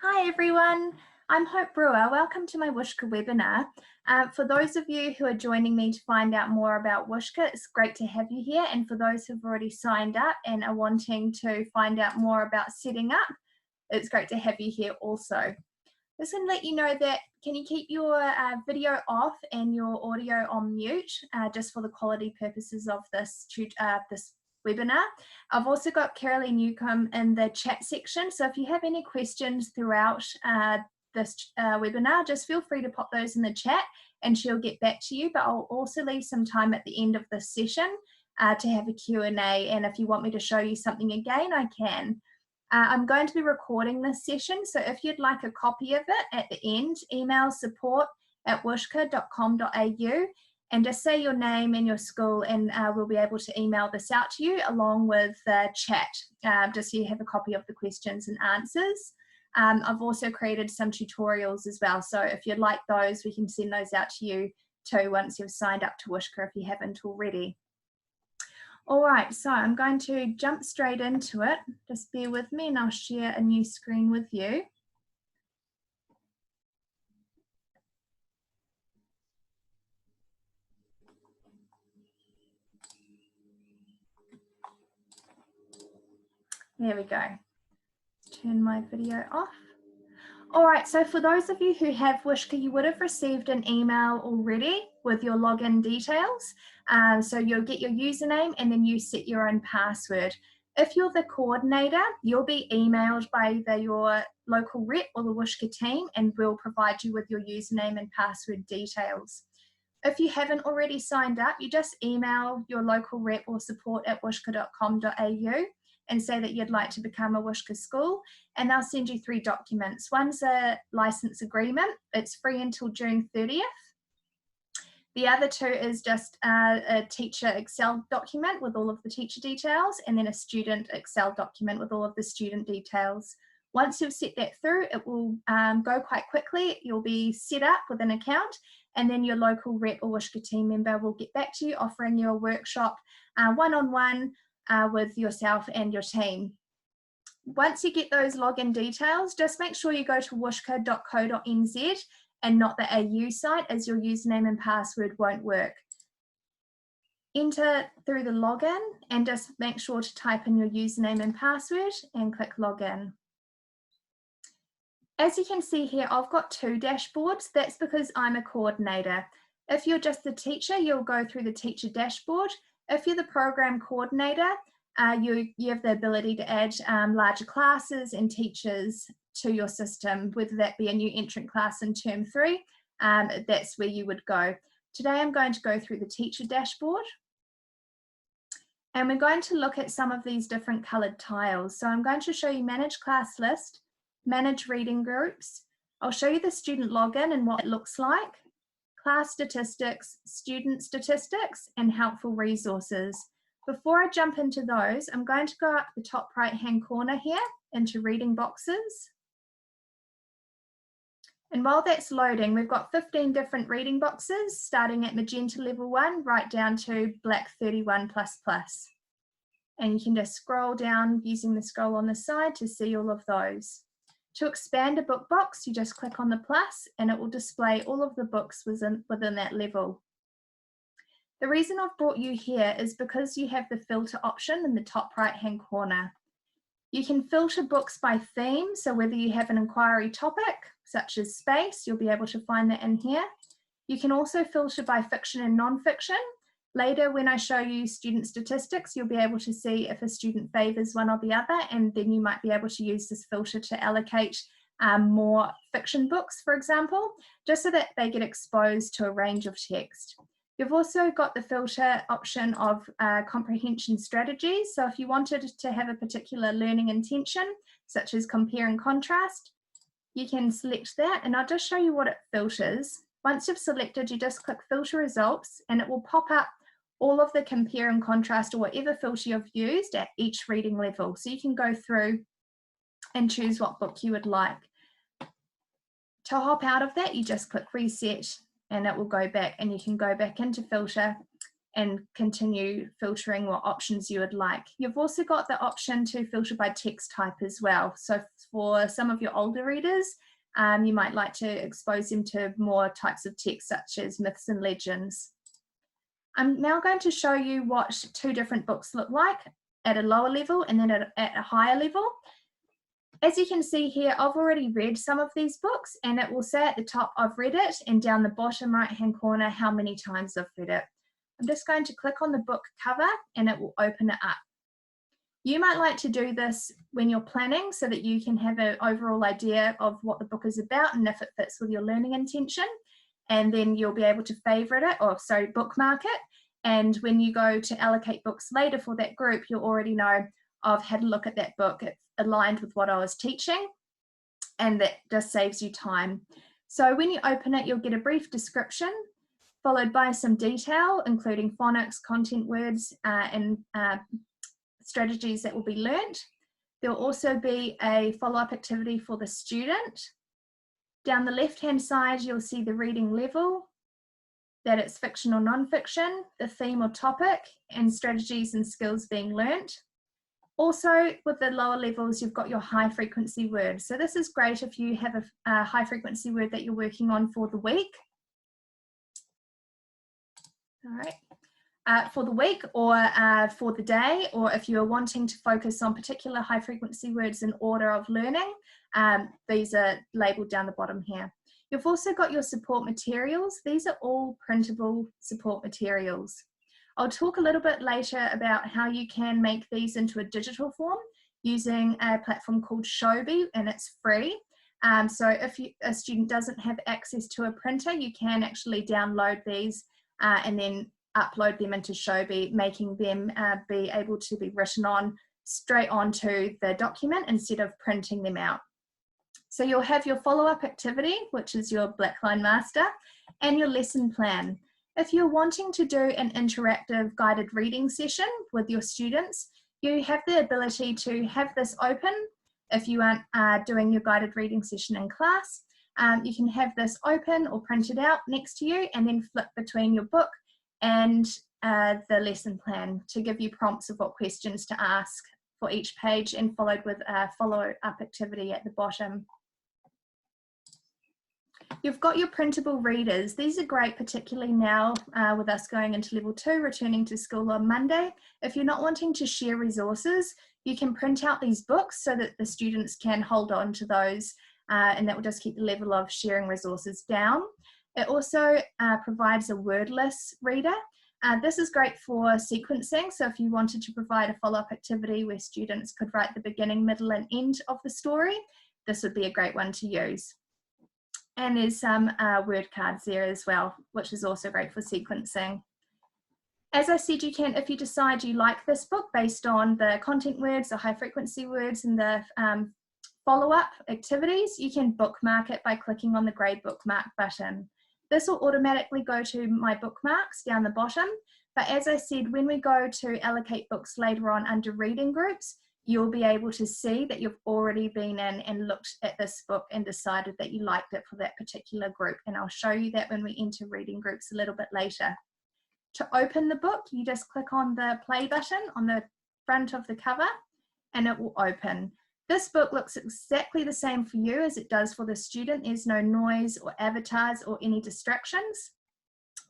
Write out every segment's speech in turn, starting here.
Hi everyone, I'm Hope Brewer. Welcome to my Wushka webinar. For those of you who are joining me to find out more about Wushka, it's great to have you here. And for those who've already signed up and are wanting to find out more about setting up, it's great to have you here also. Just want to let you know that can you keep your video off and your audio on mute just for the quality purposes of this webinar. I've also got Caroline Newcomb in the chat section, so if you have any questions throughout this webinar, just feel free to pop those in the chat and she'll get back to you. But I'll also leave some time at the end of this session to have a Q&A, and if you want me to show you something again, I can. I'm going to be recording this session, so if you'd like a copy of it at the end, email support@wushka.com.au and just say your name and your school, and we'll be able to email this out to you along with the chat, just so you have a copy of the questions and answers. I've also created some tutorials as well, so if you'd like those, we can send those out to you too once you've signed up to Wushka if you haven't already. All right, so I'm going to jump straight into it. Just bear with me and I'll share a new screen with you. There we go. Turn my video off. All right, so for those of you who have Wushka, you would have received an email already with your login details. So you'll get your username and then you set your own password. If you're the coordinator, you'll be emailed by either your local rep or the Wushka team, and we'll provide you with your username and password details. If you haven't already signed up, you just email your local rep or support@wushka.com.au and say that you'd like to become a Wushka school, and they'll send you 3 documents. One's a license agreement. It's free until June 30th. The other 2 is just a teacher Excel document with all of the teacher details, and then a student Excel document with all of the student details. Once you've set that through, it will go quite quickly. You'll be set up with an account, and then your local rep or Wushka team member will get back to you offering you a workshop one-on-one with yourself and your team. Once you get those login details, just make sure you go to wushka.co.nz and not the AU site, as your username and password won't work. Enter through the login and just make sure to type in your username and password and click login. As you can see here, I've got 2 dashboards. That's because I'm a coordinator. If you're just the teacher, you'll go through the teacher dashboard. If you're the program coordinator, you have the ability to add larger classes and teachers to your system, whether that be a new entrant class in term 3, that's where you would go. Today I'm going to go through the teacher dashboard, and we're going to look at some of these different coloured tiles. So I'm going to show you manage class list, manage reading groups. I'll show you the student login and what it looks like, class statistics, student statistics, and helpful resources. Before I jump into those, I'm going to go up the top right-hand corner here into reading boxes. And while that's loading, we've got 15 different reading boxes, starting at magenta level 1 right down to black 31++. And you can just scroll down using the scroll on the side to see all of those. To expand a book box, you just click on the plus and it will display all of the books within that level. The reason I've brought you here is because you have the filter option in the top right-hand corner. You can filter books by theme, so whether you have an inquiry topic, such as space, you'll be able to find that in here. You can also filter by fiction and non-fiction. Later, when I show you student statistics, you'll be able to see if a student favours one or the other, and then you might be able to use this filter to allocate more fiction books, for example, just so that they get exposed to a range of text. You've also got the filter option of Comprehension Strategies. So if you wanted to have a particular learning intention, such as compare and contrast, you can select that, and I'll just show you what it filters. Once you've selected, you just click Filter Results, and it will pop up all of the compare and contrast or whatever filter you've used at each reading level. So you can go through and choose what book you would like. To hop out of that, you just click Reset, and it will go back, and you can go back into filter and continue filtering what options you would like. You've also got the option to filter by text type as well. So for some of your older readers, you might like to expose them to more types of text such as myths and legends. I'm now going to show you what 2 different books look like at a lower level and then at a higher level. As you can see here, I've already read some of these books, and it will say at the top I've read it, and down the bottom right hand corner how many times I've read it. I'm just going to click on the book cover and it will open it up. You might like to do this when you're planning so that you can have an overall idea of what the book is about and if it fits with your learning intention, and then you'll be able to favorite it, or sorry, bookmark it. And when you go to allocate books later for that group, you'll already know I've had a look at that book, it's aligned with what I was teaching, and that just saves you time. So when you open it, you'll get a brief description followed by some detail, including phonics, content words, and strategies that will be learnt. There will also be a follow-up activity for the student. Down the left-hand side, you'll see the reading level, that it's fiction or non-fiction, the theme or topic, and strategies and skills being learnt. Also, with the lower levels, you've got your high frequency word. So this is great if you have a high frequency word that you're working on for the week. All right. For the week or for the day, or if you're wanting to focus on particular high frequency words in order of learning, these are labeled down the bottom here. You've also got your support materials. These are all printable support materials. I'll talk a little bit later about how you can make these into a digital form using a platform called Shobi, and it's free. So if a student doesn't have access to a printer, you can actually download these and then upload them into Shobi, making them be able to be written on straight onto the document instead of printing them out. So you'll have your follow-up activity, which is your Blackline Master, and your lesson plan. If you're wanting to do an interactive guided reading session with your students, you have the ability to have this open. If you aren't doing your guided reading session in class, you can have this open or printed out next to you and then flip between your book and the lesson plan to give you prompts of what questions to ask for each page, and followed with a follow-up activity at the bottom. You've got your printable readers. These are great, particularly now with us going into level 2, returning to school on Monday. If you're not wanting to share resources, you can print out these books so that the students can hold on to those, and that will just keep the level of sharing resources down. It also provides a wordless reader. This is great for sequencing. So if you wanted to provide a follow-up activity where students could write the beginning, middle, and end of the story, this would be a great one to use. And there's some word cards there as well, which is also great for sequencing. As I said, you can, if you decide you like this book based on the content words, the high frequency words, and the follow-up activities, you can bookmark it by clicking on the grey bookmark button. This will automatically go to my bookmarks down the bottom. But as I said, when we go to allocate books later on under reading groups, you'll be able to see that you've already been in and looked at this book and decided that you liked it for that particular group. And I'll show you that when we enter reading groups a little bit later. To open the book, you just click on the play button on the front of the cover and it will open. This book looks exactly the same for you as it does for the student. There's no noise or avatars or any distractions.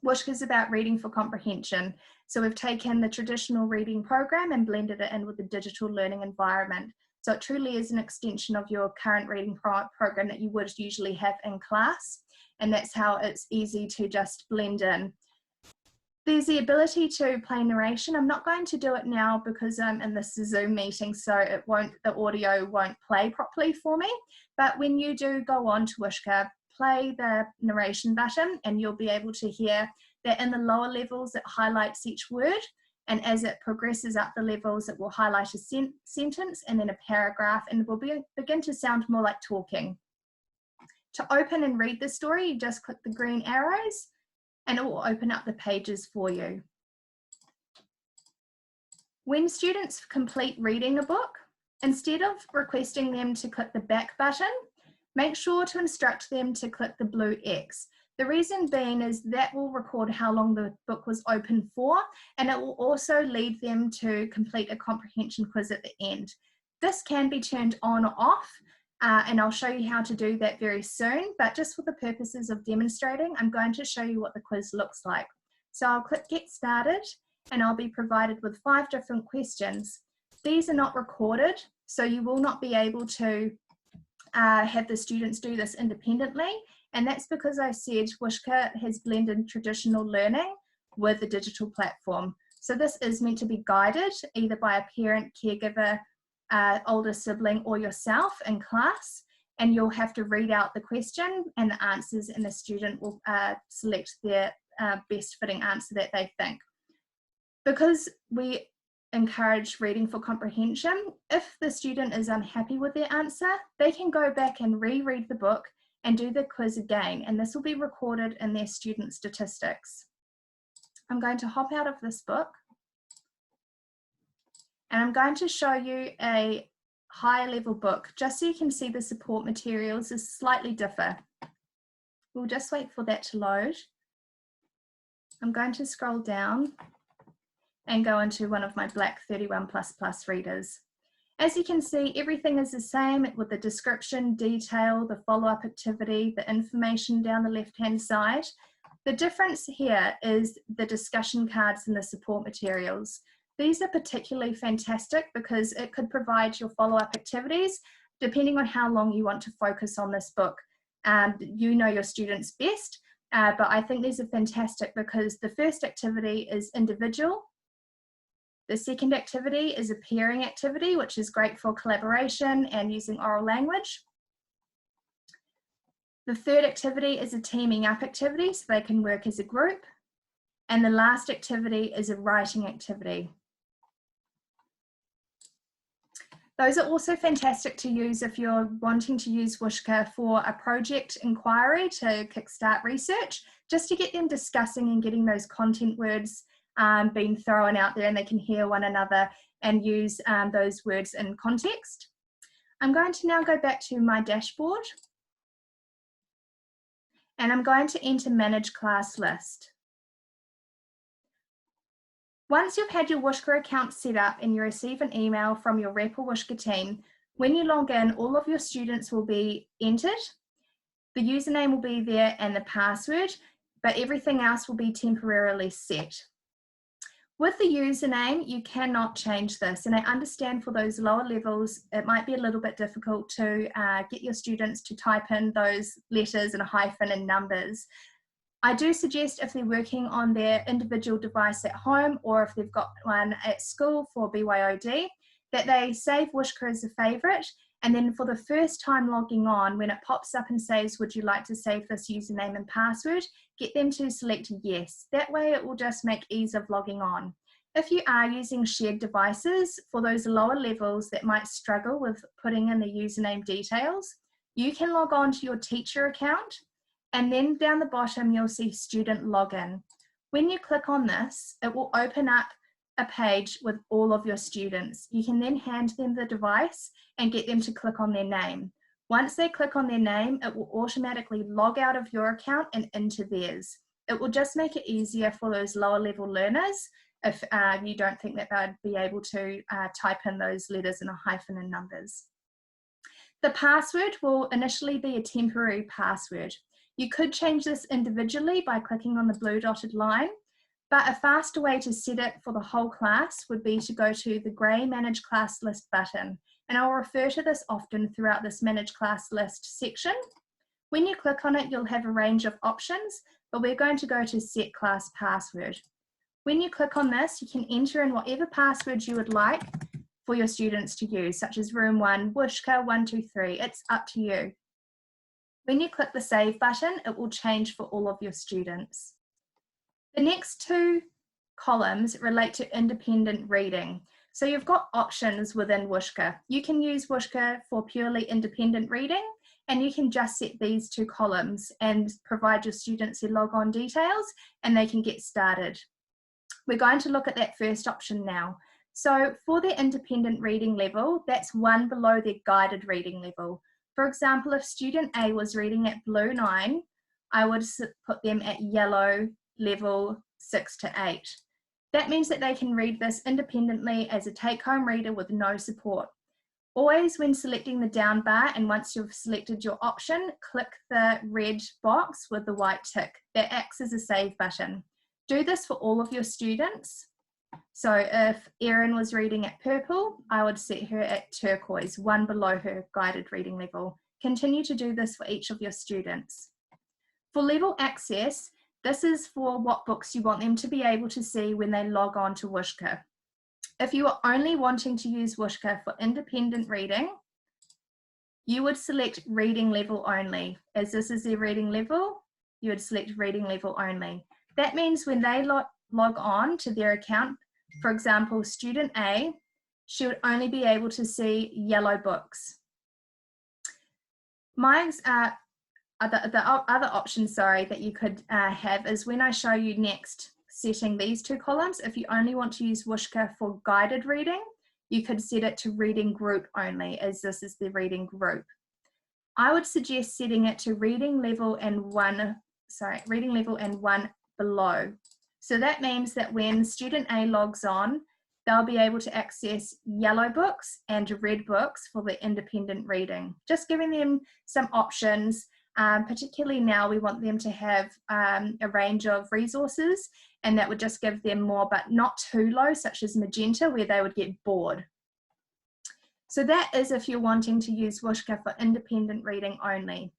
Wushka is about reading for comprehension. So we've taken the traditional reading program and blended it in with the digital learning environment. So it truly is an extension of your current reading program that you would usually have in class. And that's how it's easy to just blend in. There's the ability to play narration. I'm not going to do it now because I'm in this Zoom meeting, so the audio won't play properly for me. But when you do go on to Wushka, play the narration button and you'll be able to hear that in the lower levels it highlights each word, and as it progresses up the levels it will highlight a sentence and then a paragraph, and will begin to sound more like talking. To open and read the story, you just click the green arrows and it will open up the pages for you. When students complete reading a book, instead of requesting them to click the back button, make sure to instruct them to click the blue X. The reason being is that will record how long the book was open for, and it will also lead them to complete a comprehension quiz at the end. This can be turned on or off, and I'll show you how to do that very soon, but just for the purposes of demonstrating, I'm going to show you what the quiz looks like. So I'll click Get Started, and I'll be provided with 5 different questions. These are not recorded, so you will not be able to have the students do this independently, and that's because I said Wushka has blended traditional learning with the digital platform. So this is meant to be guided either by a parent, caregiver, older sibling, or yourself in class, and you'll have to read out the question and the answers, and the student will select their best fitting answer that they think. Because we encourage reading for comprehension, if the student is unhappy with their answer, they can go back and reread the book and do the quiz again, and this will be recorded in their student statistics. I'm going to hop out of this book, and I'm going to show you a higher level book, just so you can see the support materials is slightly differ. We'll just wait for that to load. I'm going to scroll down and go into one of my black 31++ readers. As you can see, everything is the same with the description, detail, the follow-up activity, the information down the left-hand side. The difference here is the discussion cards and the support materials. These are particularly fantastic because it could provide your follow-up activities depending on how long you want to focus on this book. You know your students best, but I think these are fantastic because the first activity is individual. The second activity is a pairing activity, which is great for collaboration and using oral language. The third activity is a teaming up activity, so they can work as a group. And the last activity is a writing activity. Those are also fantastic to use if you're wanting to use Wushka for a project inquiry to kickstart research, just to get them discussing and getting those content words being thrown out there, and they can hear one another and use those words in context. I'm going to now go back to my dashboard, and I'm going to enter Manage Class List. Once you've had your Wushka account set up and you receive an email from your rep or Wushka team, when you log in, all of your students will be entered. The username will be there and the password, but everything else will be temporarily set. With the username, you cannot change this, and I understand for those lower levels, it might be a little bit difficult to get your students to type in those letters and a hyphen and numbers. I do suggest if they're working on their individual device at home, or if they've got one at school for BYOD, that they save Wushka as a favourite, and then for the first time logging on, when it pops up and says, would you like to save this username and password, get them to select yes. That way it will just make ease of logging on. If you are using shared devices, for those lower levels that might struggle with putting in the username details, you can log on to your teacher account, and then down the bottom you'll see student login. When you click on this, it will open up a page with all of your students. You can then hand them the device and get them to click on their name. Once they click on their name, it will automatically log out of your account and into theirs. It will just make it easier for those lower level learners if you don't think that they'd be able to type in those letters and a hyphen and numbers. The password will initially be a temporary password. You could change this individually by clicking on the blue dotted line, but a faster way to set it for the whole class would be to go to the grey Manage Class List button, and I'll refer to this often throughout this Manage Class List section. When you click on it, you'll have a range of options, but we're going to go to Set Class Password. When you click on this, you can enter in whatever password you would like for your students to use, such as Room 1, Wushka 123, it's up to you. When you click the Save button, it will change for all of your students. The next two columns relate to independent reading. So you've got options within Wushka. You can use Wushka for purely independent reading, and you can just set these two columns and provide your students their logon details and they can get started. We're going to look at that first option now. So for their independent reading level, that's one below their guided reading level. For example, if student A was reading at Blue 9, I would put them at yellow level 6 to 8. That means that they can read this independently as a take-home reader with no support. Always when selecting the down bar, and once you've selected your option, click the red box with the white tick. That acts as a save button. Do this for all of your students. So if Erin was reading at purple, I would set her at turquoise, one below her guided reading level. Continue to do this for each of your students. For level access, this is for what books you want them to be able to see when they log on to Wushka. If you are only wanting to use Wushka for independent reading, you would select reading level only. As this is their reading level, you would select reading level only. That means when they log on to their account, for example, student A, she would only be able to see yellow books. The other option, that you could have is when I show you next setting these two columns. If you only want to use Wushka for guided reading, you could set it to reading group only, as this is the reading group. I would suggest setting it to reading level and one below. So that means that when student A logs on, they'll be able to access yellow books and red books for the independent reading. Just giving them some options. Particularly now we want them to have a range of resources, and that would just give them more, but not too low, such as magenta, where they would get bored. So that is if you're wanting to use Wushka for independent reading only.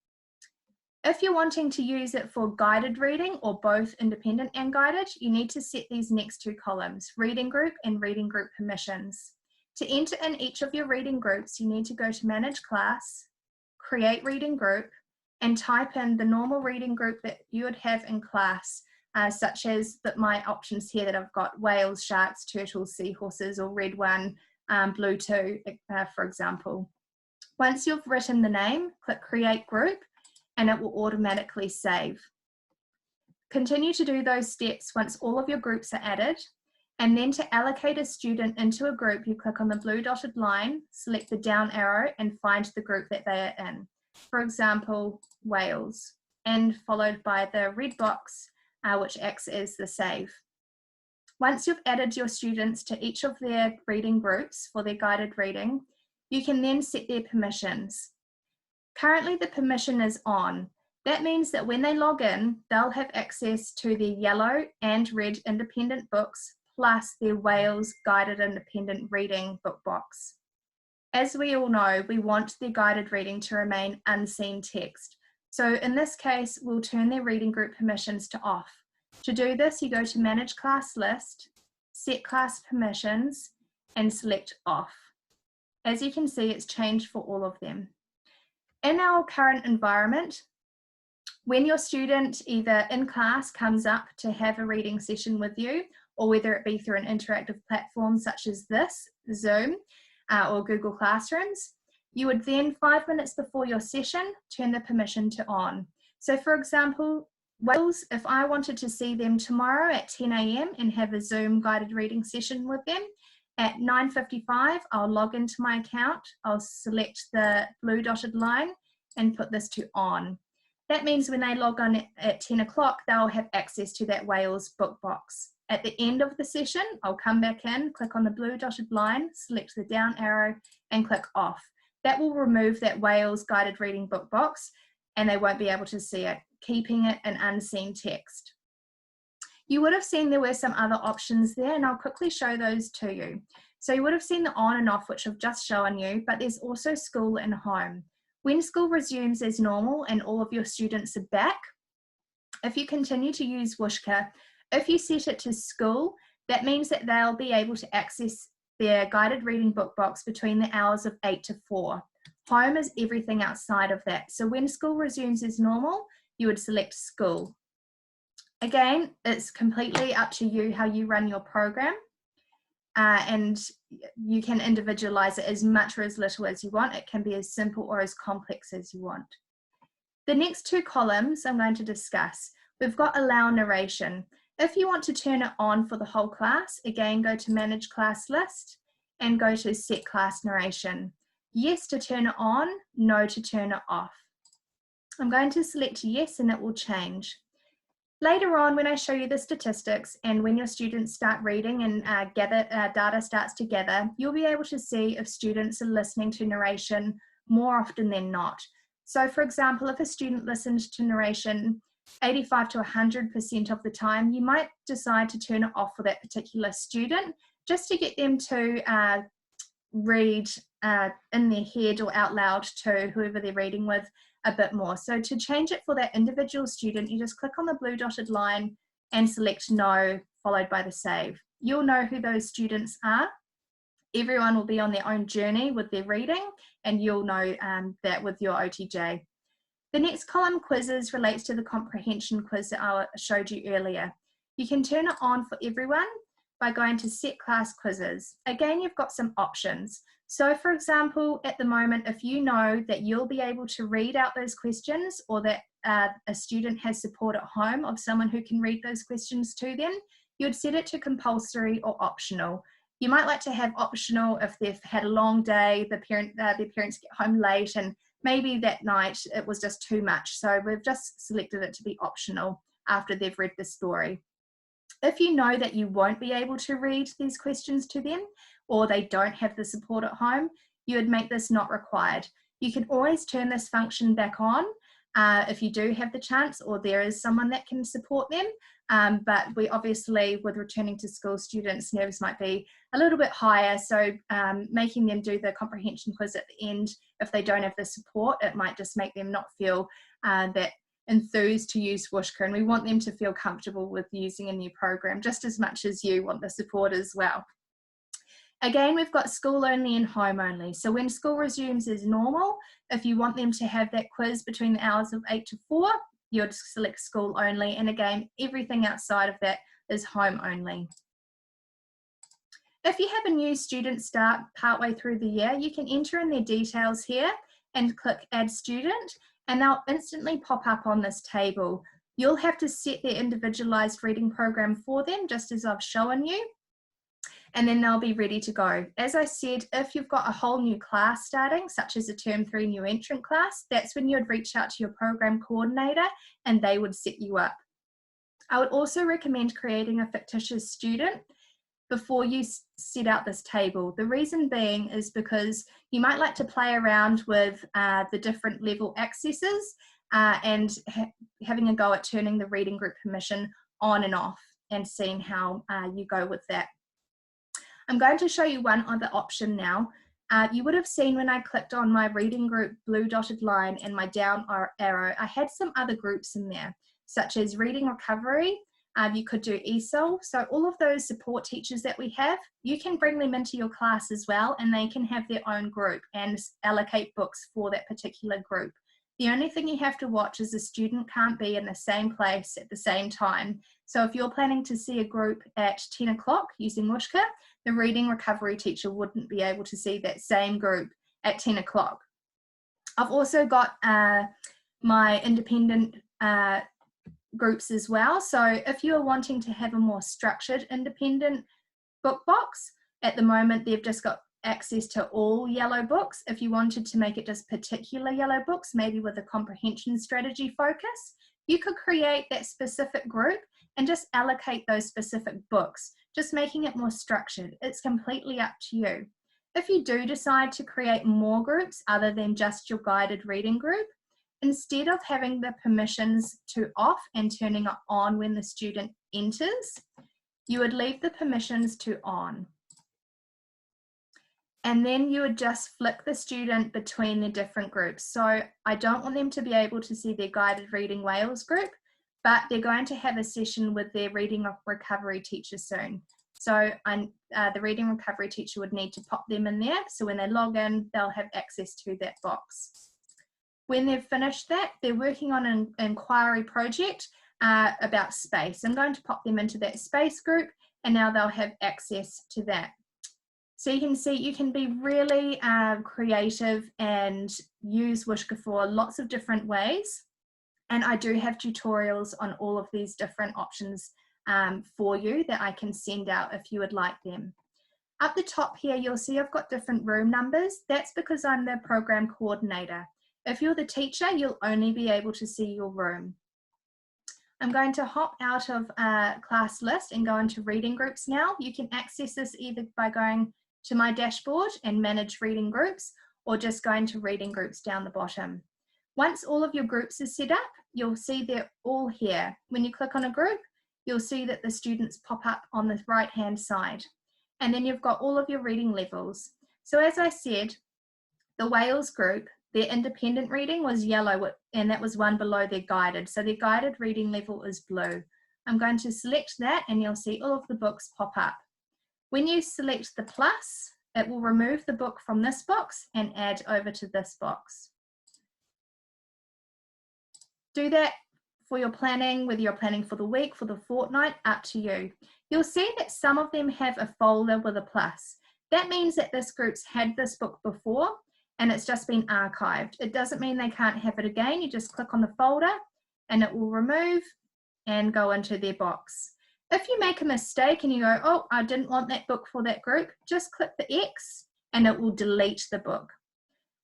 If you're wanting to use it for guided reading, or both independent and guided, you need to set these next two columns, reading group and reading group permissions. To enter in each of your reading groups, you need to go to Manage Class, Create Reading Group, and type in the normal reading group that you would have in class, such as my options here that I've got: whales, sharks, turtles, seahorses, or red 1, blue 2, for example. Once you've written the name, click Create Group, and it will automatically save. Continue to do those steps once all of your groups are added, and then to allocate a student into a group, you click on the blue dotted line, select the down arrow, and find the group that they are in. For example, whales, and followed by the red box, which acts as the save. Once you've added your students to each of their reading groups for their guided reading, you can then set their permissions. Currently the permission is on. That means that when they log in, they'll have access to their yellow and red independent books, plus their whales guided independent reading book box. As we all know, we want their guided reading to remain unseen text. So in this case, we'll turn their reading group permissions to off. To do this, you go to Manage Class List, Set Class Permissions, and select Off. As you can see, it's changed for all of them. In our current environment, when your student either in class comes up to have a reading session with you, or whether it be through an interactive platform such as this, Zoom, or Google Classrooms, you would then 5 minutes before your session turn the permission to on. So for example, whales, if I wanted to see them tomorrow at 10 AM and have a Zoom guided reading session with them, at 9:55 I'll log into my account, I'll select the blue dotted line and put this to on. That means when they log on at 10 o'clock, they'll have access to that whales book box. At the end of the session, I'll come back in, click on the blue dotted line, select the down arrow, and click off. That will remove that whales guided reading book box, and they won't be able to see it, keeping it an unseen text. You would have seen there were some other options there, and I'll quickly show those to you. So you would have seen the on and off, which I've just shown you, but there's also school and home. When school resumes as normal and all of your students are back, if you continue to use Wushka, if you set it to school, that means that they'll be able to access their guided reading book box between the hours of 8 to 4. Home is everything outside of that. So when school resumes as normal, you would select school. Again, it's completely up to you how you run your program, and you can individualize it as much or as little as you want. It can be as simple or as complex as you want. The next two columns I'm going to discuss. We've got Allow Narration. If you want to turn it on for the whole class, again, go to Manage Class List and go to Set Class Narration. Yes to turn it on, no to turn it off. I'm going to select yes and it will change. Later on, when I show you the statistics and when your students start reading and data starts to gather, you'll be able to see if students are listening to narration more often than not. So for example, if a student listens to narration 85 to 100% of the time, you might decide to turn it off for that particular student just to get them to read in their head or out loud to whoever they're reading with a bit more. So to change it for that individual student, you just click on the blue dotted line and select no, followed by the save. You'll know who those students are. Everyone will be on their own journey with their reading, and you'll know that with your OTJ. The next column, quizzes, relates to the comprehension quiz that I showed you earlier. You can turn it on for everyone by going to set class quizzes. Again, you've got some options. So for example, at the moment, if you know that you'll be able to read out those questions, or that a student has support at home of someone who can read those questions to them, you'd set it to compulsory or optional. You might like to have optional if they've had a long day, their parents get home late, and maybe that night it was just too much. So we've just selected it to be optional after they've read the story. If you know that you won't be able to read these questions to them, or they don't have the support at home, you would make this not required. You can always turn this function back on if you do have the chance, or there is someone that can support them. But we obviously, with returning to school students, nerves might be a little bit higher, so making them do the comprehension quiz at the end, if they don't have the support, it might just make them not feel that enthused to use Wushka, and we want them to feel comfortable with using a new program just as much as you want the support as well. Again, we've got school only and home only. So when school resumes as normal, if you want them to have that quiz between the hours of 8 to 4, you'd select school only. And again, everything outside of that is home only. If you have a new student start partway through the year, you can enter in their details here and click Add Student, and they'll instantly pop up on this table. You'll have to set their individualized reading program for them, just as I've shown you, and then they'll be ready to go. As I said, if you've got a whole new class starting, such as a Term 3 new entrant class, that's when you'd reach out to your program coordinator and they would set you up. I would also recommend creating a fictitious student before you set out this table. The reason being is because you might like to play around with the different level accesses and having a go at turning the reading group permission on and off and seeing how you go with that. I'm going to show you one other option now. You would have seen when I clicked on my reading group blue dotted line and my down arrow, I had some other groups in there, such as reading recovery. You could do ESOL. So all of those support teachers that we have, you can bring them into your class as well, and they can have their own group and allocate books for that particular group. The only thing you have to watch is the student can't be in the same place at the same time. So if you're planning to see a group at 10 o'clock using Wushka, the reading recovery teacher wouldn't be able to see that same group at 10 o'clock. I've also got my independent groups as well. So if you're wanting to have a more structured independent book box, at the moment they've just got access to all yellow books. If you wanted to make it just particular yellow books, maybe with a comprehension strategy focus, you could create that specific group and just allocate those specific books, just making it more structured. It's completely up to you. If you do decide to create more groups other than just your guided reading group, instead of having the permissions to off and turning it on when the student enters, you would leave the permissions to on. And then you would just flick the student between the different groups. So I don't want them to be able to see their guided reading Wales group, but they're going to have a session with their reading recovery teacher soon. So the reading recovery teacher would need to pop them in there. So when they log in, they'll have access to that box. When they've finished that, they're working on an inquiry project about space. I'm going to pop them into that space group, and now they'll have access to that. So you can see you can be really creative and use Wushka for lots of different ways. And I do have tutorials on all of these different options for you that I can send out if you would like them. Up the top here, you'll see I've got different room numbers. That's because I'm the program coordinator. If you're the teacher, you'll only be able to see your room. I'm going to hop out of class list and go into reading groups now. You can access this either by going to my dashboard and manage reading groups, or just going to reading groups down the bottom. Once all of your groups are set up, you'll see they're all here. When you click on a group, you'll see that the students pop up on the right-hand side. And then you've got all of your reading levels. So as I said, the Wales group, their independent reading was yellow, and that was one below their guided. So their guided reading level is blue. I'm going to select that and you'll see all of the books pop up. When you select the plus, it will remove the book from this box and add over to this box. Do that for your planning, whether you're planning for the week, for the fortnight, up to you. You'll see that some of them have a folder with a plus. That means that this group's had this book before and it's just been archived. It doesn't mean they can't have it again. You just click on the folder and it will remove and go into their box. If you make a mistake and you go, oh, I didn't want that book for that group, just click the X and it will delete the book.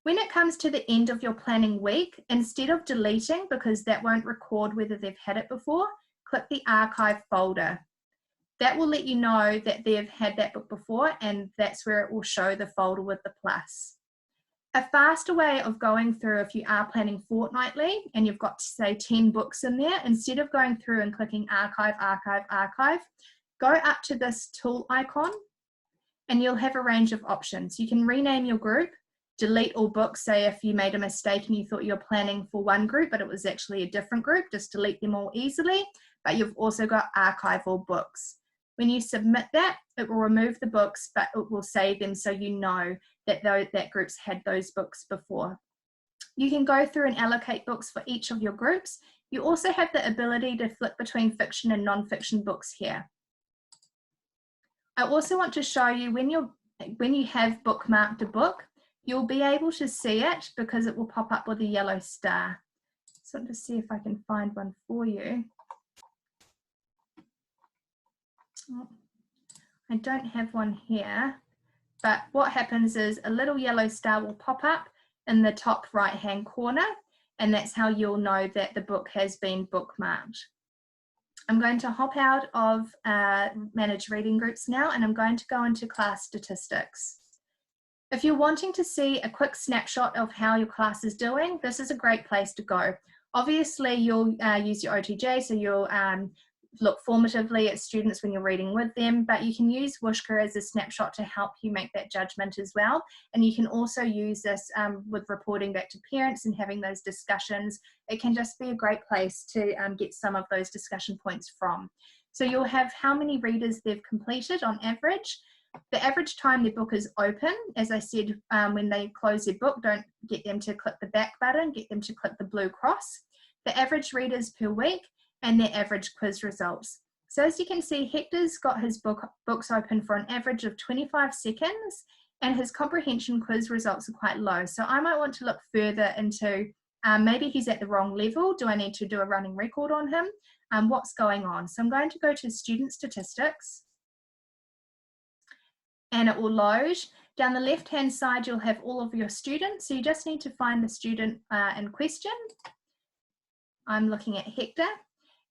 When it comes to the end of your planning week, instead of deleting, because that won't record whether they've had it before, click the archive folder. That will let you know that they've had that book before, and that's where it will show the folder with the plus. A faster way of going through, if you are planning fortnightly and you've got, say, 10 books in there, instead of going through and clicking archive, archive, archive, go up to this tool icon and you'll have a range of options. You can rename your group, delete all books. Say if you made a mistake and you thought you were planning for one group, but it was actually a different group, just delete them all easily. But you've also got archive all books. When you submit that, it will remove the books, but it will save them so you know that that group's had those books before. You can go through and allocate books for each of your groups. You also have the ability to flip between fiction and non-fiction books here. I also want to show you when you have bookmarked a book, you'll be able to see it because it will pop up with a yellow star. So I'll just see if I can find one for you. Oh, I don't have one here, but what happens is a little yellow star will pop up in the top right hand corner, and that's how you'll know that the book has been bookmarked. I'm going to hop out of manage reading groups now, and I'm going to go into class statistics. If you're wanting to see a quick snapshot of how your class is doing, this is a great place to go. Obviously, you'll use your OTJ, so you'll look formatively at students when you're reading with them, but you can use Wushka as a snapshot to help you make that judgment as well. And you can also use this with reporting back to parents and having those discussions. It can just be a great place to get some of those discussion points from. So you'll have how many readers they've completed on average, the average time their book is open. As I said, when they close their book, don't get them to click the back button, get them to click the blue cross. The average readers per week, and their average quiz results. So as you can see, Hector's got his books open for an average of 25 seconds, and his comprehension quiz results are quite low. So I might want to look further into maybe he's at the wrong level. Do I need to do a running record on him? What's going on? So I'm going to go to student statistics, and it will load. Down the left-hand side, you'll have all of your students. So you just need to find the student in question. I'm looking at Hector.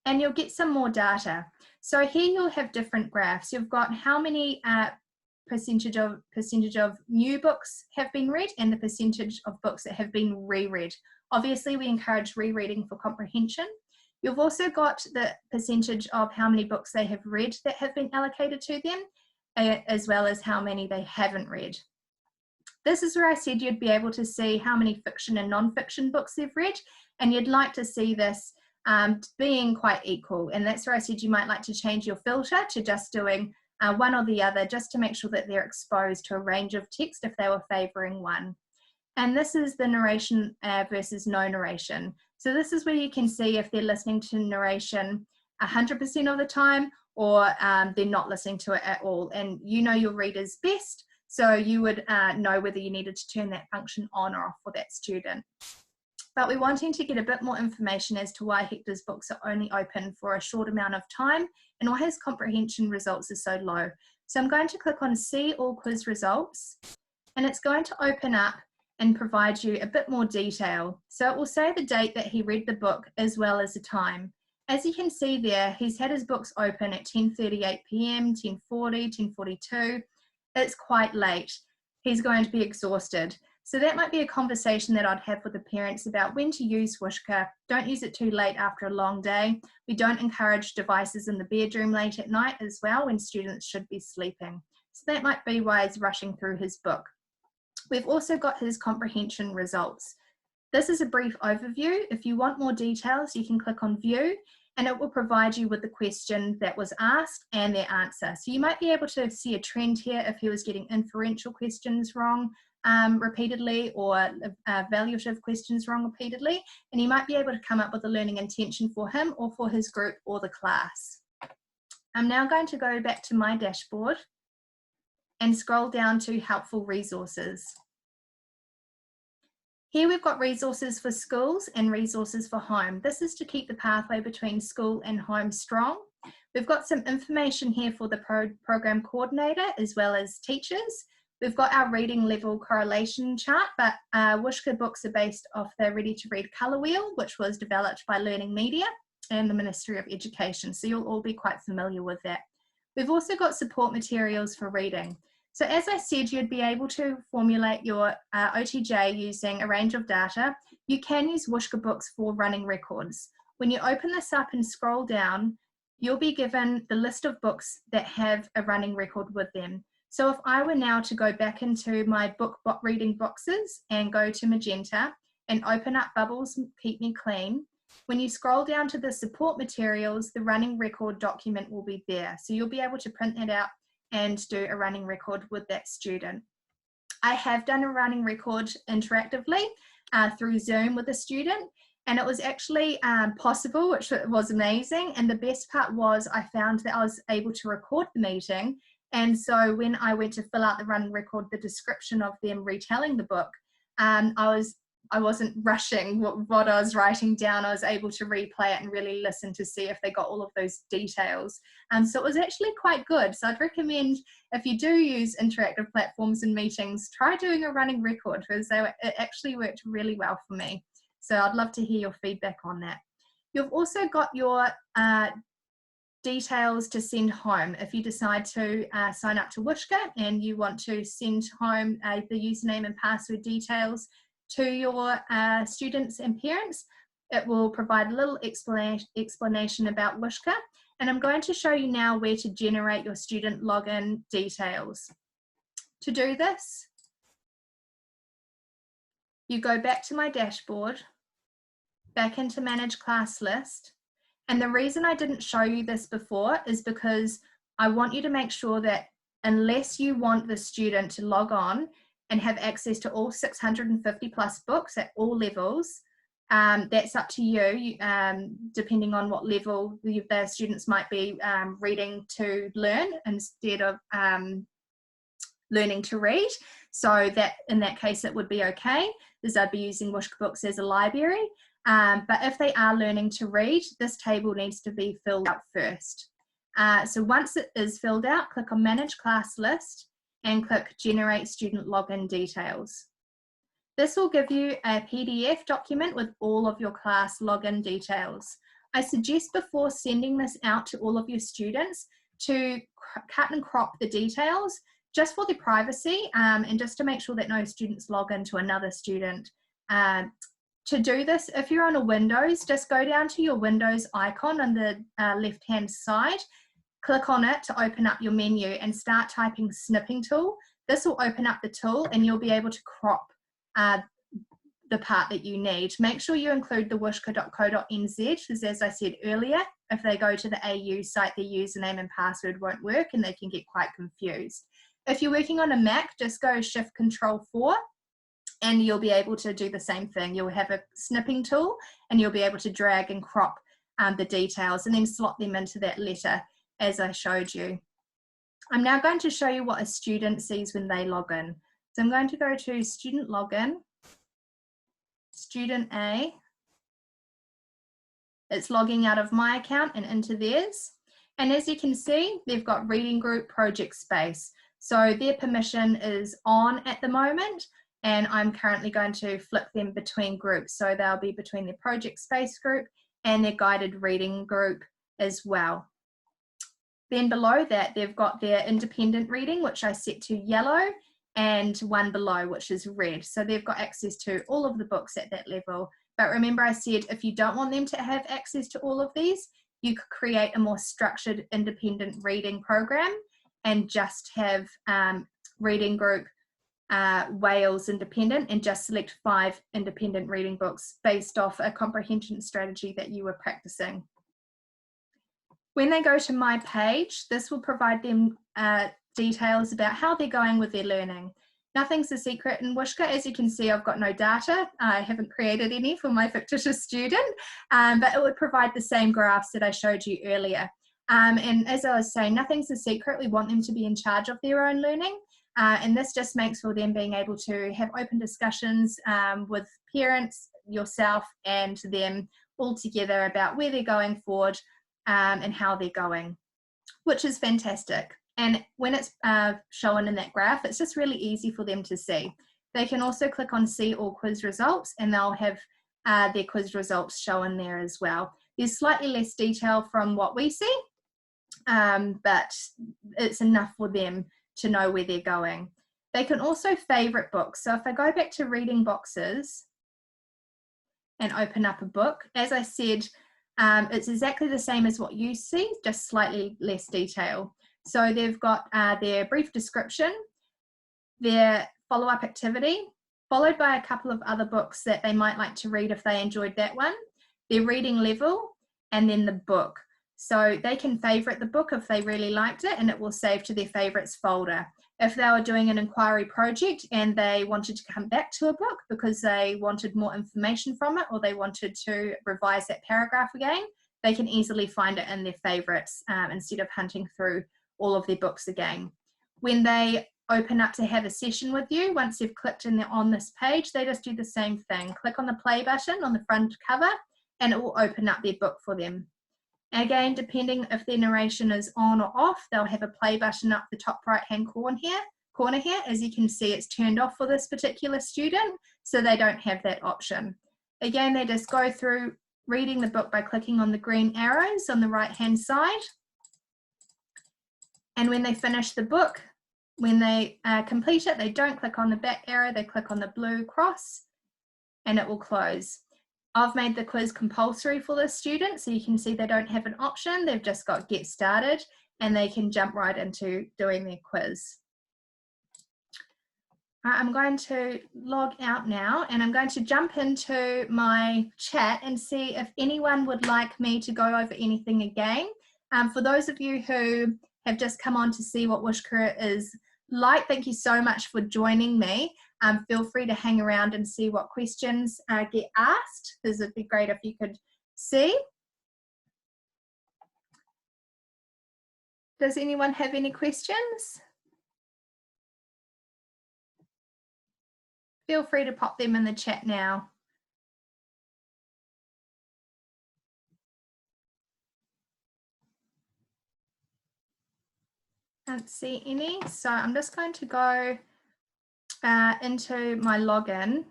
And you'll get some more data. So here you'll have different graphs. You've got how many percentage of new books have been read and the percentage of books that have been reread. Obviously, we encourage rereading for comprehension. You've also got the percentage of how many books they have read that have been allocated to them, as well as how many they haven't read. This is where I said you'd be able to see how many fiction and non-fiction books they've read, and you'd like to see this being quite equal, and that's where I said you might like to change your filter to just doing one or the other, just to make sure that they're exposed to a range of text if they were favouring one. And this is the narration versus no narration. So this is where you can see if they're listening to narration 100% of the time, or they're not listening to it at all. And you know your readers best, so you would know whether you needed to turn that function on or off for that student. But we're wanting to get a bit more information as to why Hector's books are only open for a short amount of time and why his comprehension results are so low. So I'm going to click on See All Quiz Results, and it's going to open up and provide you a bit more detail. So it will say the date that he read the book as well as the time. As you can see there, he's had his books open at 10:38 p.m, 10:40, 10:42. It's quite late. He's going to be exhausted. So that might be a conversation that I'd have with the parents about when to use Wushka. Don't use it too late after a long day. We don't encourage devices in the bedroom late at night as well when students should be sleeping. So that might be why he's rushing through his book. We've also got his comprehension results. This is a brief overview. If you want more details, you can click on view and it will provide you with the question that was asked and their answer. So you might be able to see a trend here if he was getting inferential questions wrong repeatedly, or evaluative questions wrong repeatedly, and you might be able to come up with a learning intention for him or for his group or the class. I'm now going to go back to my dashboard and scroll down to helpful resources. Here we've got resources for schools and resources for home. This is to keep the pathway between school and home strong. We've got some information here for the program coordinator as well as teachers. We've got our reading level correlation chart, but Wushka books are based off the Ready to Read colour wheel, which was developed by Learning Media and the Ministry of Education. So you'll all be quite familiar with that. We've also got support materials for reading. So as I said, you'd be able to formulate your OTJ using a range of data. You can use Wushka books for running records. When you open this up and scroll down, you'll be given the list of books that have a running record with them. So if I were now to go back into my book reading boxes and go to Magenta and open up Bubbles Keep Me Clean, when you scroll down to the support materials, the running record document will be there. So you'll be able to print that out and do a running record with that student. I have done a running record interactively through Zoom with a student, and it was actually possible, which was amazing. And the best part was I found that I was able to record the meeting. And so when I went to fill out the running record, the description of them retelling the book, I wasn't rushing what I was writing down. I was able to replay it and really listen to see if they got all of those details. So it was actually quite good. So I'd recommend, if you do use interactive platforms and meetings, try doing a running record, because it actually worked really well for me. So I'd love to hear your feedback on that. You've also got your details to send home. If you decide to sign up to Wushka and you want to send home the username and password details to your students and parents, it will provide a little explanation about Wushka. And I'm going to show you now where to generate your student login details. To do this, you go back to my dashboard, back into Manage Class List. And the reason I didn't show you this before is because I want you to make sure that unless you want the student to log on and have access to all 650 plus books at all levels, that's up to you, depending on what level the students might be reading to learn instead of learning to read. So that in that case it would be okay, because I'd be using Wushka books as a library. But if they are learning to read, this table needs to be filled out first. So once it is filled out, click on Manage Class List and click Generate Student Login Details. This will give you a PDF document with all of your class login details. I suggest before sending this out to all of your students to cut and crop the details just for their privacy and just to make sure that no students log into another student. To do this, if you're on a Windows, just go down to your Windows icon on the left-hand side, click on it to open up your menu and start typing Snipping Tool. This will open up the tool and you'll be able to crop the part that you need. Make sure you include the wushka.co.nz, because as I said earlier, if they go to the AU site, their username and password won't work and they can get quite confused. If you're working on a Mac, just go Shift-Control-4 and you'll be able to do the same thing. You'll have a snipping tool and you'll be able to drag and crop the details and then slot them into that letter as I showed you. I'm now going to show you what a student sees when they log in. So I'm going to go to Student Login, Student A. It's logging out of my account and into theirs. And as you can see, they've got Reading Group Project Space. So their permission is on at the moment. and I'm currently going to flip them between groups. So they'll be between their project space group and their guided reading group as well. Then below that, they've got their independent reading, which I set to yellow, and one below, which is red. So they've got access to all of the books at that level. But remember, I said if you don't want them to have access to all of these, you could create a more structured independent reading program and just have reading group Wales independent, and just select 5 independent reading books based off a comprehension strategy that you were practicing. When they go to my page, this will provide them details about how they're going with their learning. Nothing's a secret in Wushka. As you can see, I've got no data. I haven't created any for my fictitious student, but it would provide the same graphs that I showed you earlier. And as I was saying, nothing's a secret. We want them to be in charge of their own learning. And this just makes for them being able to have open discussions with parents, yourself, and them all together about where they're going forward and how they're going, which is fantastic. And when it's shown in that graph, it's just really easy for them to see. They can also click on see all quiz results, and they'll have their quiz results shown there as well. There's slightly less detail from what we see, but it's enough for them to know where they're going. They can also favorite books. So if I go back to reading boxes and open up a book, as I said, it's exactly the same as what you see, just slightly less detail. So they've got their brief description, their follow-up activity, followed by a couple of other books that they might like to read if they enjoyed that one, their reading level, and then the book. So they can favorite the book if they really liked it, and it will save to their favorites folder. If they were doing an inquiry project and they wanted to come back to a book because they wanted more information from it, or they wanted to revise that paragraph again, they can easily find it in their favorites instead of hunting through all of their books again. When they open up to have a session with you, once they've clicked on this page, they just do the same thing. Click on the play button on the front cover and it will open up their book for them. Again, depending if their narration is on or off, they'll have a play button up the top right-hand corner here. As you can see, it's turned off for this particular student, so they don't have that option. Again, they just go through reading the book by clicking on the green arrows on the right-hand side. And when they finish the book, when they complete it, they don't click on the back arrow, they click on the blue cross, and it will close. I've made the quiz compulsory for this student, so you can see they don't have an option. They've just got get started, and they can jump right into doing their quiz. I'm going to log out now, and I'm going to jump into my chat and see if anyone would like me to go over anything again. For those of you who have just come on to see what Wushka is like, thank you so much for joining me. Feel free to hang around and see what questions get asked, because it'd be great if you could see. Does anyone have any questions? Feel free to pop them in the chat now. Can't see any, so I'm just going to go into my login.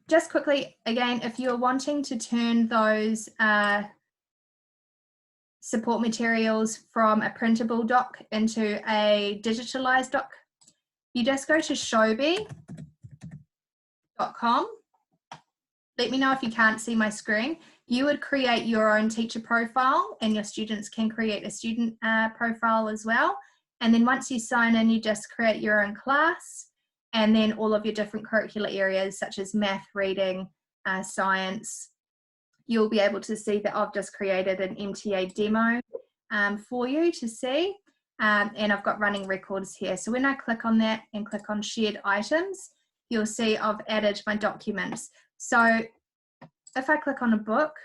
Just quickly, again, if you're wanting to turn those support materials from a printable doc into a digitalized doc, you just go to shobi.com. Let me know if you can't see my screen. You would create your own teacher profile, and your students can create a student profile as well. And then once you sign in, you just create your own class, and then all of your different curricular areas such as math, reading, science. You'll be able to see that I've just created an MTA demo for you to see. And I've got running records here. So when I click on that and click on shared items, you'll see I've added my documents. So if I click on a book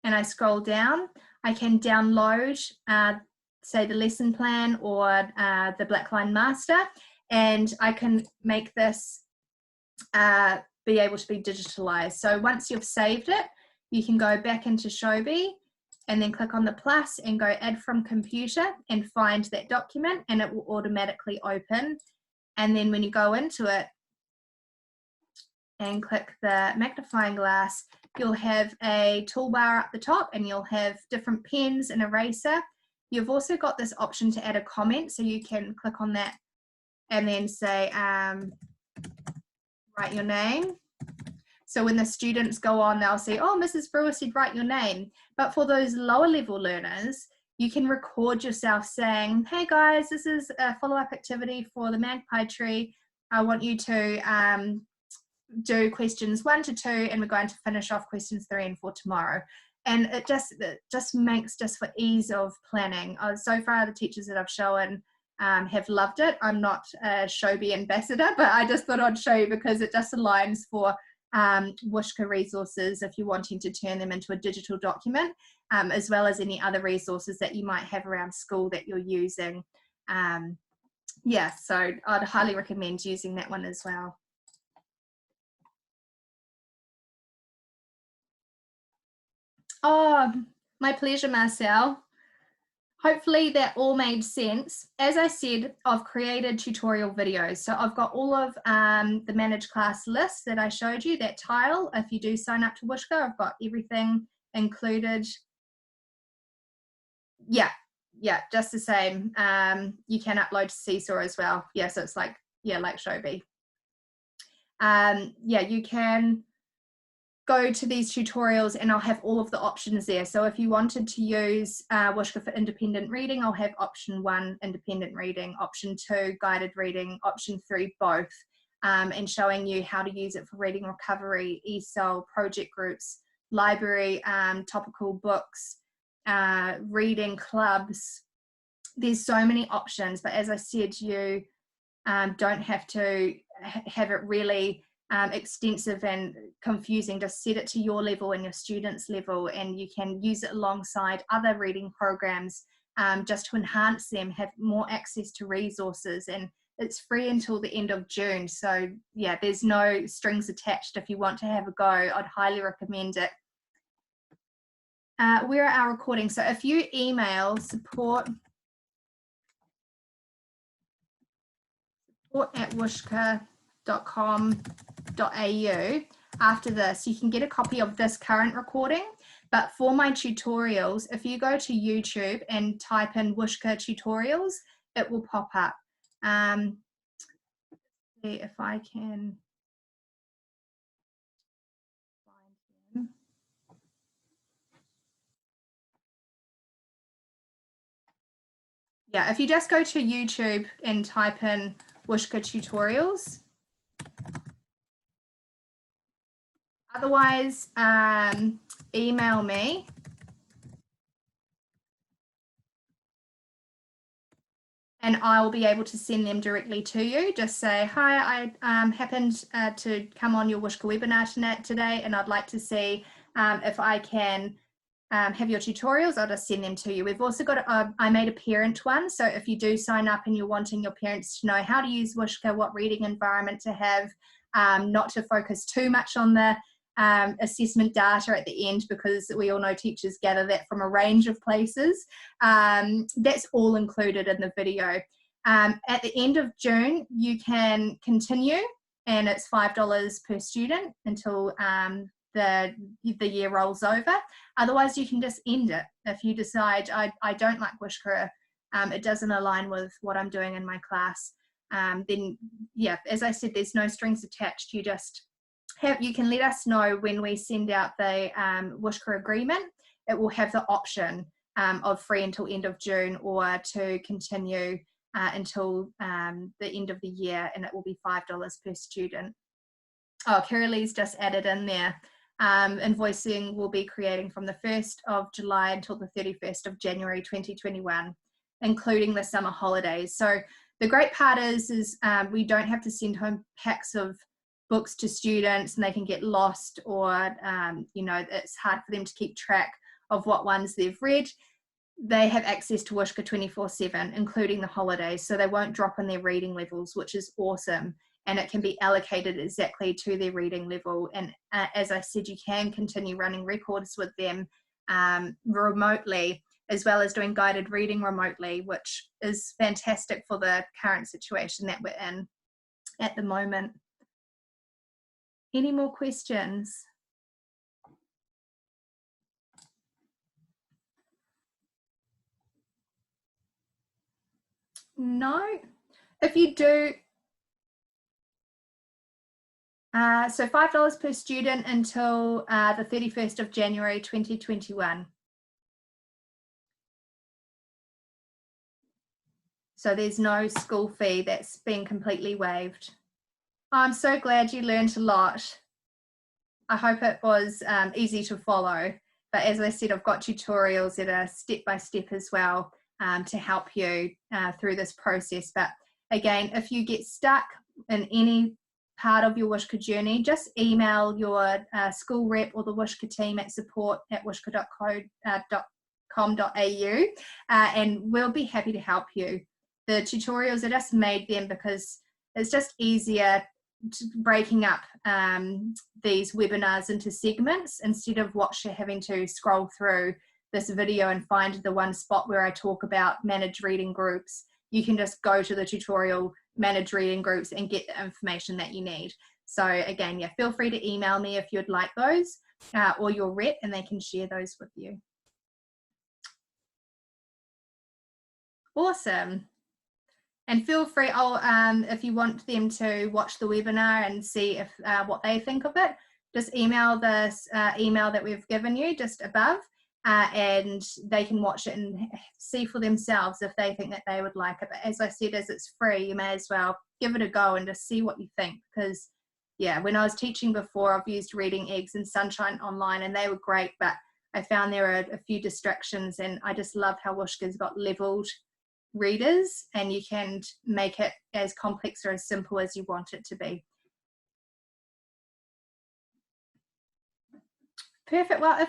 and I scroll down, I can download say the lesson plan or the Blackline Master, and I can make this be able to be digitalized. So once you've saved it, you can go back into Shobi and then click on the plus and go add from computer and find that document, and it will automatically open And then when you go into it and click the magnifying glass, you'll have a toolbar up the top and you'll have different pens and eraser. You've also got this option to add a comment, so you can click on that and then say, write your name. So when the students go on, they'll see, oh, Mrs. Brewer said write your name. But for those lower level learners, you can record yourself saying, hey guys, this is a follow-up activity for the magpie tree. I want you to do questions 1 to 2, and we're going to finish off questions 3 and 4 tomorrow. And it just makes, just for ease of planning. So far, the teachers that I've shown have loved it. I'm not a Shobi ambassador, but I just thought I'd show you because it just aligns for Wushka resources if you're wanting to turn them into a digital document, as well as any other resources that you might have around school that you're using. Yeah, so I'd highly recommend using that one as well. Oh, my pleasure, Marcel. Hopefully that all made sense. As I said, I've created tutorial videos. So I've got all of the managed class lists that I showed you, that tile. If you do sign up to Wushka, I've got everything included. Yeah, just the same. You can upload to Seesaw as well. Yeah, so it's like, yeah, like Shobi. Yeah, you can go to these tutorials and I'll have all of the options there. So if you wanted to use Wushka for independent reading, I'll have option 1, independent reading, option 2, guided reading, option 3, both, and showing you how to use it for reading recovery, ESOL, project groups, library, topical books, reading clubs. There's so many options, but as I said, you don't have to have it really extensive and confusing. Just set it to your level and your students' level, and you can use it alongside other reading programs just to enhance them, have more access to resources, and it's free until the end of June. So yeah, there's no strings attached. If you want to have a go, I'd highly recommend it. Where are our recordings? So if you email support@wushka.com.au after this, you can get a copy of this current recording. But for my tutorials, if you go to YouTube and type in Wushka tutorials, it will pop up. See if I can find them. Yeah, if you just go to YouTube and type in Wushka tutorials. Otherwise, email me. And I will be able to send them directly to you. Just say, hi, I happened to come on your Wushka webinar today, and I'd like to see if I can have your tutorials. I'll just send them to you. We've also got, I made a parent one. So if you do sign up and you're wanting your parents to know how to use Wushka, what reading environment to have, not to focus too much on the assessment data at the end, because we all know teachers gather that from a range of places. That's all included in the video. At the end of June, you can continue, and it's $5 per student until the year rolls over. Otherwise, you can just end it. If you decide, I don't like Wushka, it doesn't align with what I'm doing in my class, then yeah, as I said, there's no strings attached. You just you can let us know when we send out the Wushka agreement. It will have the option of free until end of June, or to continue until the end of the year, and it will be $5 per student. Oh, Kirilee's just added in there. Invoicing will be creating from the 1st of July until the 31st of January 2021, including the summer holidays. So the great part is we don't have to send home packs of books to students and they can get lost, or you know, it's hard for them to keep track of what ones they've read. They have access to Wushka 24/7, including the holidays, so they won't drop in their reading levels, which is awesome, and it can be allocated exactly to their reading level. And as I said, you can continue running records with them remotely, as well as doing guided reading remotely, which is fantastic for the current situation that we're in. at the moment. Any more questions? No? If you do, so $5 per student until the 31st of January 2021. So there's no school fee, that's been completely waived. I'm so glad you learned a lot. I hope it was easy to follow. But as I said, I've got tutorials that are step-by-step as well to help you through this process. But again, if you get stuck in any part of your Wushka journey, just email your school rep or the Wushka team at support@wushka.com.au and we'll be happy to help you. The tutorials, I just made them because it's just easier breaking up these webinars into segments instead of having to scroll through this video and find the one spot where I talk about managed reading groups. You can just go to the tutorial, manage reading groups, and get the information that you need. So again, yeah, feel free to email me if you'd like those or your rep, and they can share those with you. Awesome. And feel free, if you want them to watch the webinar and see if what they think of it, just email this email that we've given you just above, and they can watch it and see for themselves if they think that they would like it. But as I said, as it's free, you may as well give it a go and just see what you think. Because yeah, when I was teaching before, I've used Reading Eggs and Sunshine Online, and they were great, but I found there are a few distractions, and I just love how Wushka's got leveled readers, and you can make it as complex or as simple as you want it to be. Perfect. Well,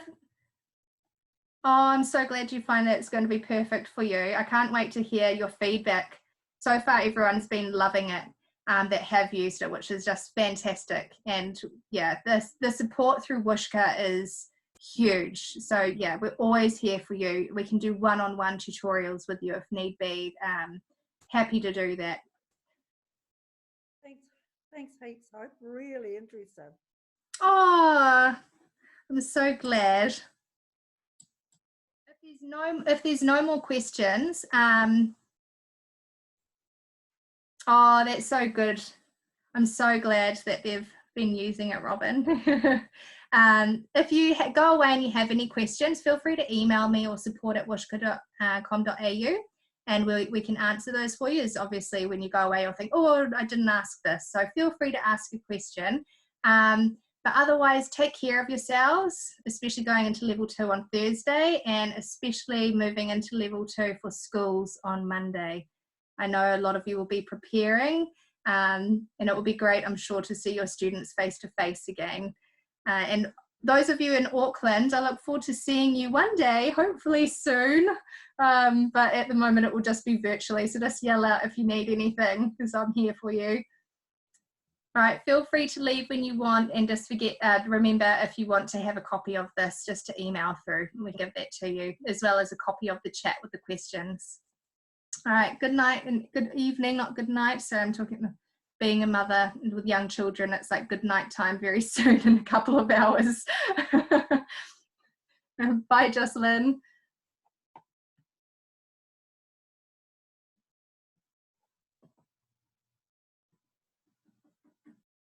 I'm so glad you find that it's going to be perfect for you. I can't wait to hear your feedback. So far, everyone's been loving it that have used it, which is just fantastic. And yeah, the support through Wushka is huge. So yeah, we're always here for you. We can do one-on-one tutorials with you if need be. Happy to do that. Thanks heaps, Hope. Really interested. Oh, I'm so glad. If there's no more questions, oh, that's so good. I'm so glad that they've been using it, Robin. If you go away and you have any questions, feel free to email me or support@wushka.com.au, and we can answer those for you. As obviously when you go away, you'll think, oh, I didn't ask this. So feel free to ask a question. But otherwise, take care of yourselves, especially going into level 2 on Thursday, and especially moving into level 2 for schools on Monday. I know a lot of you will be preparing, and it will be great, I'm sure, to see your students face to face again. And those of you in Auckland, I look forward to seeing you one day, hopefully soon. But at the moment, it will just be virtually. So just yell out if you need anything, because I'm here for you. All right, feel free to leave when you want, and just remember, if you want to have a copy of this, just to email through and we give that to you, as well as a copy of the chat with the questions. All right, good night and good evening, not good night. So I'm talking being a mother with young children, it's like good night time very soon in a couple of hours. Bye, Jocelyn.